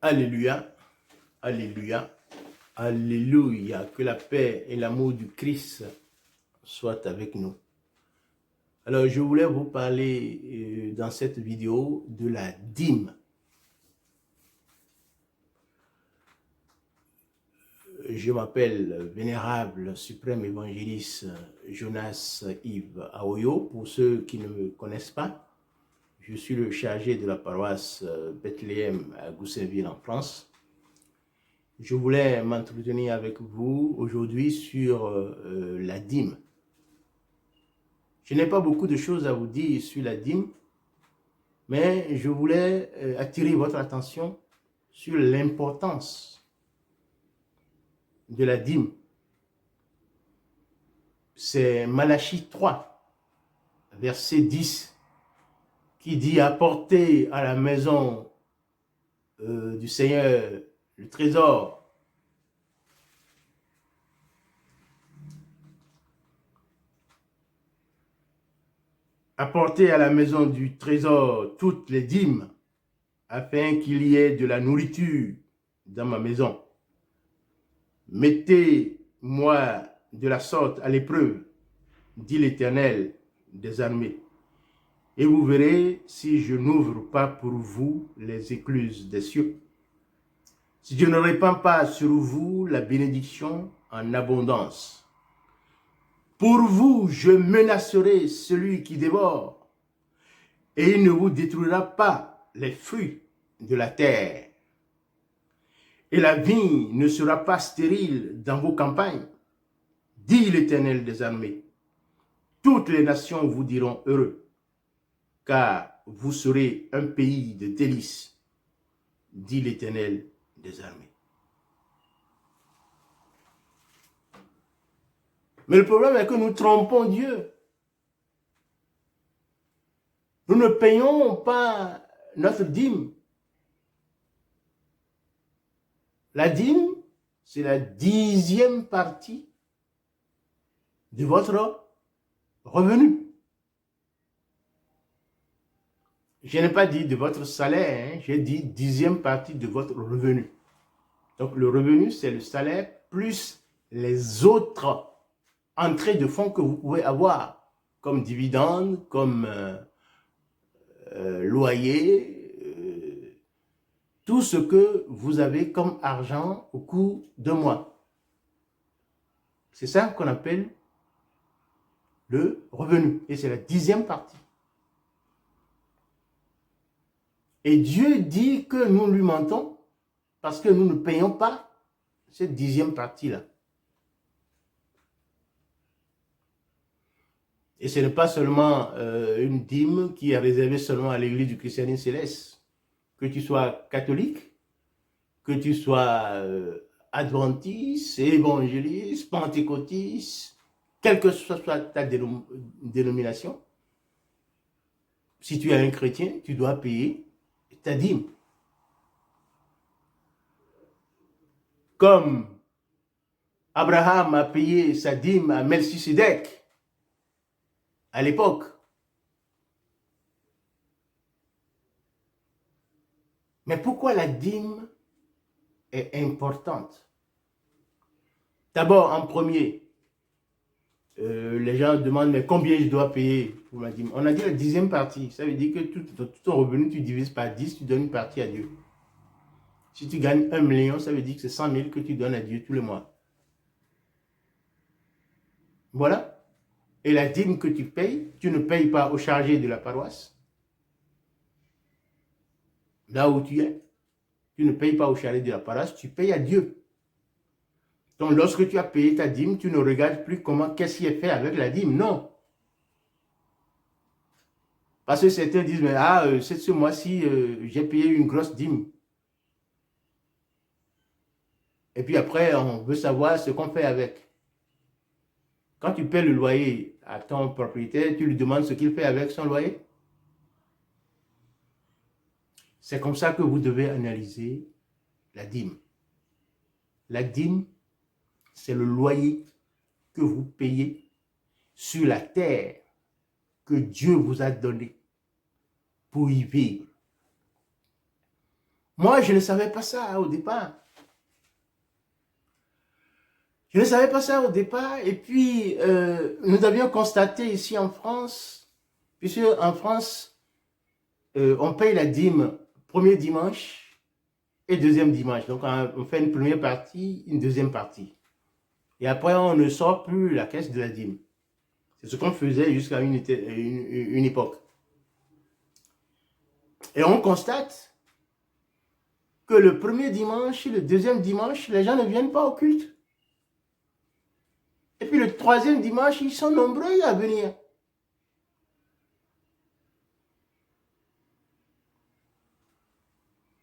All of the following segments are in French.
Alléluia, alléluia, alléluia. Que la paix et l'amour du Christ soient avec nous. Alors, je voulais vous parler dans cette vidéo de la dîme. Je m'appelle Vénérable Suprême Évangéliste Jonas Yves Aoyo. Pour ceux qui ne me connaissent pas, je suis le chargé de la paroisse Bethléem à Goussainville en France. Je voulais m'entretenir avec vous aujourd'hui sur la dîme. Je n'ai pas beaucoup de choses à vous dire sur la dîme, mais je voulais attirer votre attention sur l'importance de la dîme. C'est Malachie 3, verset 10, qui dit « Apportez à la maison du Seigneur le trésor ». Apportez à la maison du trésor toutes les dîmes, afin qu'il y ait de la nourriture dans ma maison. Mettez-moi de la sorte à l'épreuve, dit l'Éternel des armées, et vous verrez si je n'ouvre pas pour vous les écluses des cieux, si je ne répands pas sur vous la bénédiction en abondance. Pour vous, je menacerai celui qui dévore, et il ne vous détruira pas les fruits de la terre. Et la vigne ne sera pas stérile dans vos campagnes, dit l'Éternel des armées. Toutes les nations vous diront heureux, car vous serez un pays de délices, dit l'Éternel des armées. Mais le problème est que nous trompons Dieu. Nous ne payons pas notre dîme. La dîme, c'est la 10e partie de votre revenu. Je n'ai pas dit de votre salaire, hein, j'ai dit 10e partie de votre revenu. Donc le revenu, c'est le salaire plus les autres entrées de fonds que vous pouvez avoir, comme dividendes, comme loyer, tout ce que vous avez comme argent au cours de mois. C'est ça qu'on appelle le revenu. Et c'est la 10e partie. Et Dieu dit que nous lui mentons parce que nous ne payons pas cette 10e partie-là. Et ce n'est pas seulement une dîme qui est réservée seulement à l'église du christianisme céleste. Que tu sois catholique, que tu sois adventiste, évangéliste, pentecôtiste, quelle que soit ta dénomination, si tu es un chrétien, tu dois payer ta dîme. Comme Abraham a payé sa dîme à Melchisédek à l'époque. Mais pourquoi la dîme est importante? D'abord, en premier, les gens demandent mais combien je dois payer pour ma dîme. On a dit la 10e partie. Ça veut dire que tout ton revenu, tu divises par 10, tu donnes une partie à Dieu. Si tu gagnes 1 million, ça veut dire que c'est 100 000 que tu donnes à Dieu tous les mois. Voilà. Et la dîme que tu payes, tu ne payes pas au chargé de la paroisse. Là où tu es, tu ne payes pas au chargé de la paroisse, tu payes à Dieu. Donc lorsque tu as payé ta dîme, tu ne regardes plus qu'est-ce qui est fait avec la dîme. Non. Parce que certains disent, mais ce mois-ci, j'ai payé une grosse dîme. Et puis après, on veut savoir ce qu'on fait avec. Quand tu paies le loyer à ton propriétaire, tu lui demandes ce qu'il fait avec son loyer. C'est comme ça que vous devez analyser la dîme. La dîme, c'est le loyer que vous payez sur la terre que Dieu vous a donnée pour y vivre. Moi, je ne savais pas ça au départ. Je ne savais pas ça au départ. Et puis, nous avions constaté ici en France, puisque en France, on paye la dîme premier dimanche et deuxième dimanche. Donc, on fait une première partie, une deuxième partie. Et après, on ne sort plus la caisse de la dîme. C'est ce qu'on faisait jusqu'à une époque. Et on constate que le premier dimanche et le deuxième dimanche, les gens ne viennent pas au culte. Et puis le troisième dimanche, ils sont nombreux à venir.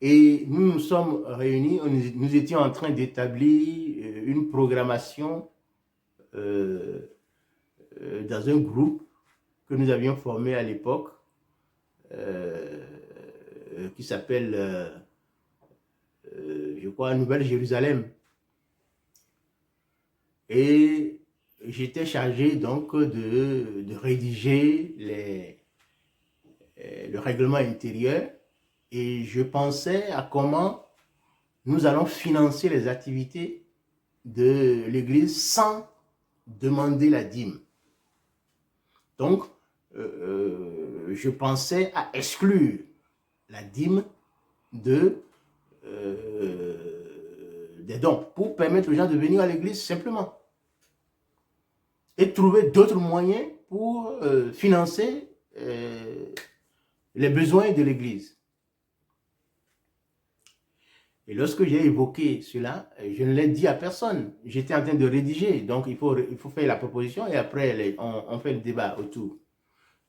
Et nous nous sommes réunis, nous étions en train d'établir une programmation dans un groupe que nous avions formé à l'époque, qui s'appelle, je crois, Nouvelle-Jérusalem. Et j'étais chargé donc de rédiger le règlement intérieur. Et je pensais à comment nous allons financer les activités de l'Église sans demander la dîme. Donc, je pensais à exclure la dîme des dons pour permettre aux gens de venir à l'Église simplement et trouver d'autres moyens pour financer les besoins de l'Église. Et lorsque j'ai évoqué cela, je ne l'ai dit à personne. J'étais en train de rédiger, donc il faut faire la proposition et après on fait le débat autour.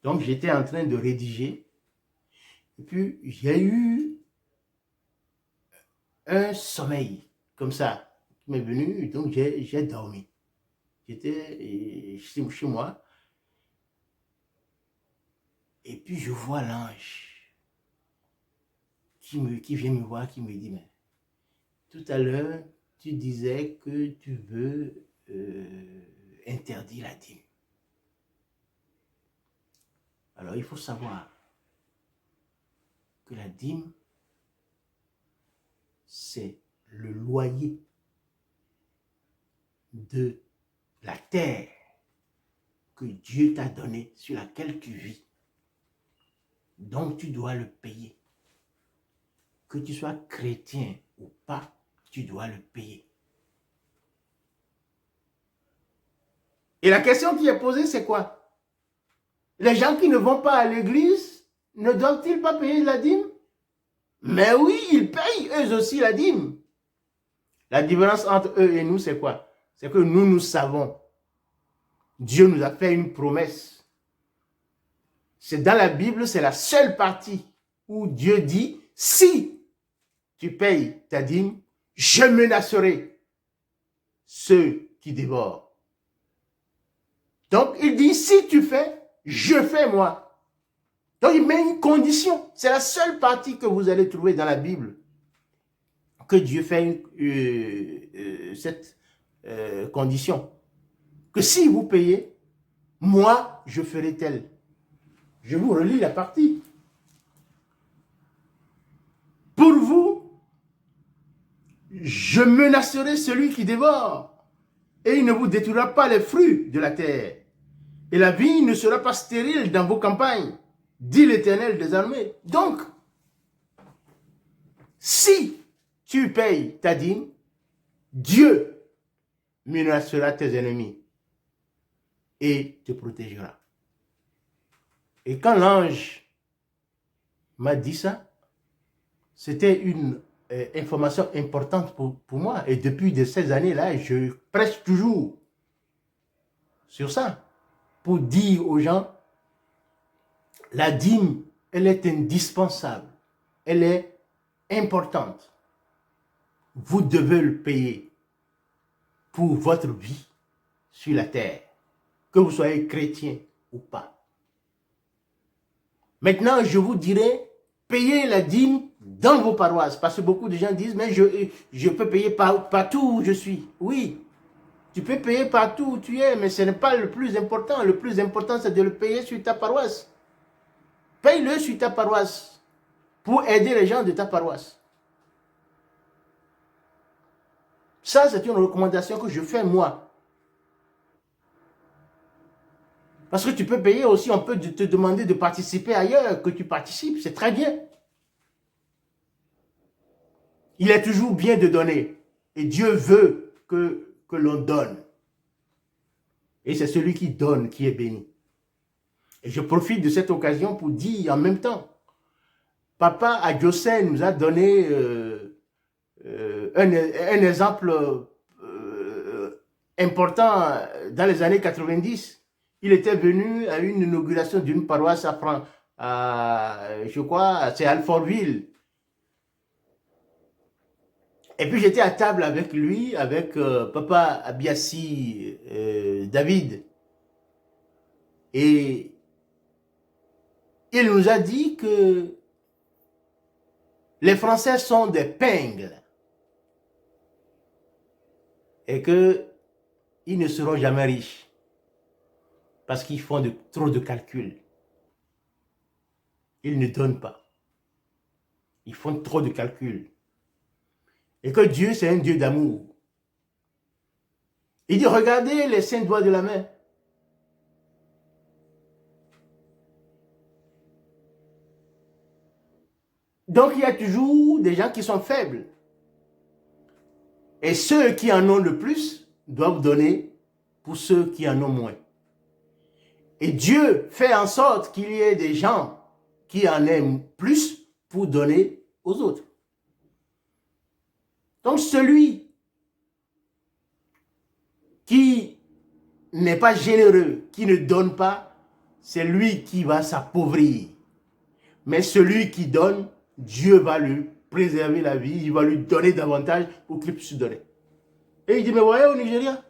Donc j'étais en train de rédiger et puis j'ai eu un sommeil comme ça qui m'est venu, donc j'ai dormi. J'étais chez moi et puis je vois l'ange qui vient me voir, qui me dit, mais tout à l'heure, tu disais que tu veux interdire la dîme. Alors, il faut savoir que la dîme, c'est le loyer de la terre que Dieu t'a donnée, sur laquelle tu vis. Donc, tu dois le payer. Que tu sois chrétien ou pas, tu dois le payer. Et la question qui est posée, c'est quoi? Les gens qui ne vont pas à l'église, ne doivent-ils pas payer la dîme? Mais oui, ils payent eux aussi la dîme. La différence entre eux et nous, c'est quoi? C'est que nous savons. Dieu nous a fait une promesse. C'est dans la Bible, c'est la seule partie où Dieu dit, si tu payes ta dîme, je menacerai ceux qui dévorent. Donc, il dit, si tu fais, je fais moi. Donc, il met une condition. C'est la seule partie que vous allez trouver dans la Bible que Dieu fait cette condition. Que si vous payez, moi, je ferai tel. Je vous relis la partie. Pour vous, je menacerai celui qui dévore, et il ne vous détruira pas les fruits de la terre. Et la vie ne sera pas stérile dans vos campagnes, dit l'Éternel des armées. Donc, si tu payes ta dîme, Dieu menacera tes ennemis et te protégera. Et quand l'ange m'a dit ça, c'était une information importante pour moi. Et depuis ces années-là, je prêche toujours sur ça, pour dire aux gens, la dîme, elle est indispensable, elle est importante. Vous devez le payer pour votre vie sur la terre, que vous soyez chrétien ou pas. Maintenant, je vous dirai, payez la dîme dans vos paroisses, parce que beaucoup de gens disent, mais je peux payer partout où je suis. Oui, tu peux payer partout où tu es, mais ce n'est pas le plus important. Le plus important, c'est de le payer sur ta paroisse. Paye-le sur ta paroisse pour aider les gens de ta paroisse. Ça, c'est une recommandation que je fais moi. Parce que tu peux payer aussi, on peut te demander de participer ailleurs, que tu participes, c'est très bien. Il est toujours bien de donner. Et Dieu veut que l'on donne. Et c'est celui qui donne qui est béni. Et je profite de cette occasion pour dire en même temps, Papa Adjosé nous a donné un exemple important dans les années 90. Il était venu à une inauguration d'une paroisse je crois, c'est Alfortville. Et puis j'étais à table avec lui, avec Papa Abiassi David. Et il nous a dit que les Français sont des pingles et qu'ils ne seront jamais riches parce qu'ils font trop de calculs. Ils ne donnent pas. Ils font trop de calculs. Et que Dieu, c'est un Dieu d'amour. Il dit, regardez les 5 doigts de la main. Donc, il y a toujours des gens qui sont faibles. Et ceux qui en ont le plus doivent donner pour ceux qui en ont moins. Et Dieu fait en sorte qu'il y ait des gens qui en aiment plus pour donner aux autres. Donc, celui qui n'est pas généreux, qui ne donne pas, c'est lui qui va s'appauvrir. Mais celui qui donne, Dieu va lui préserver la vie, il va lui donner davantage pour qu'il puisse donner. Et il dit, mais voyez au Nigeria,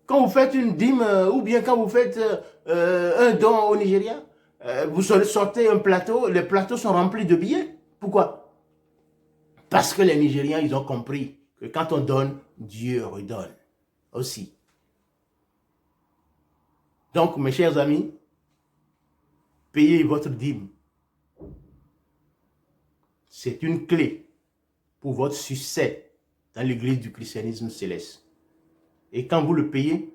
quand vous faites une dîme ou bien quand vous faites un don au Nigeria, vous sortez un plateau, les plateaux sont remplis de billets. Pourquoi? Parce que les Nigériens, ils ont compris que quand on donne, Dieu redonne aussi. Donc, mes chers amis, payez votre dîme. C'est une clé pour votre succès dans l'église du christianisme céleste. Et quand vous le payez,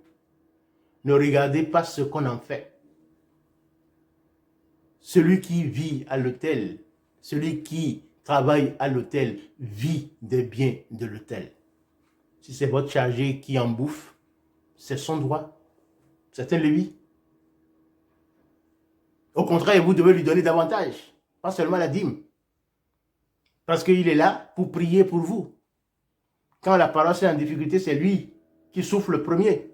ne regardez pas ce qu'on en fait. Celui qui vit à l'hôtel, celui qui travaille à l'hôtel, vit des biens de l'hôtel. Si c'est votre chargé qui en bouffe, c'est son droit. C'est un levier. Au contraire, vous devez lui donner davantage, pas seulement la dîme. Parce qu'il est là pour prier pour vous. Quand la paroisse est en difficulté, c'est lui qui souffle le premier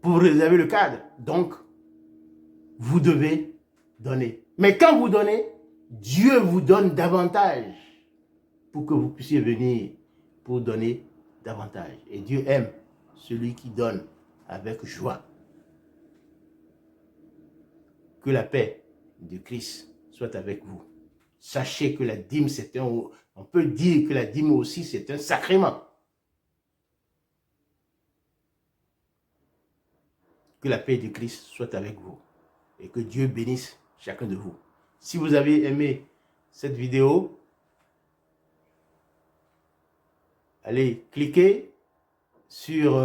pour réserver le cadre. Donc, vous devez donner. Mais quand vous donnez, Dieu vous donne davantage pour que vous puissiez venir pour donner davantage. Et Dieu aime celui qui donne avec joie. Que la paix de Christ soit avec vous. Sachez que la dîme, on peut dire que la dîme aussi, c'est un sacrement. Que la paix de Christ soit avec vous et que Dieu bénisse chacun de vous. Si vous avez aimé cette vidéo, allez cliquer sur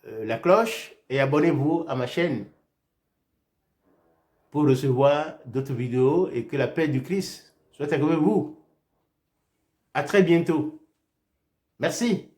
la cloche et abonnez-vous à ma chaîne pour recevoir d'autres vidéos et que la paix du Christ soit avec vous. À très bientôt. Merci.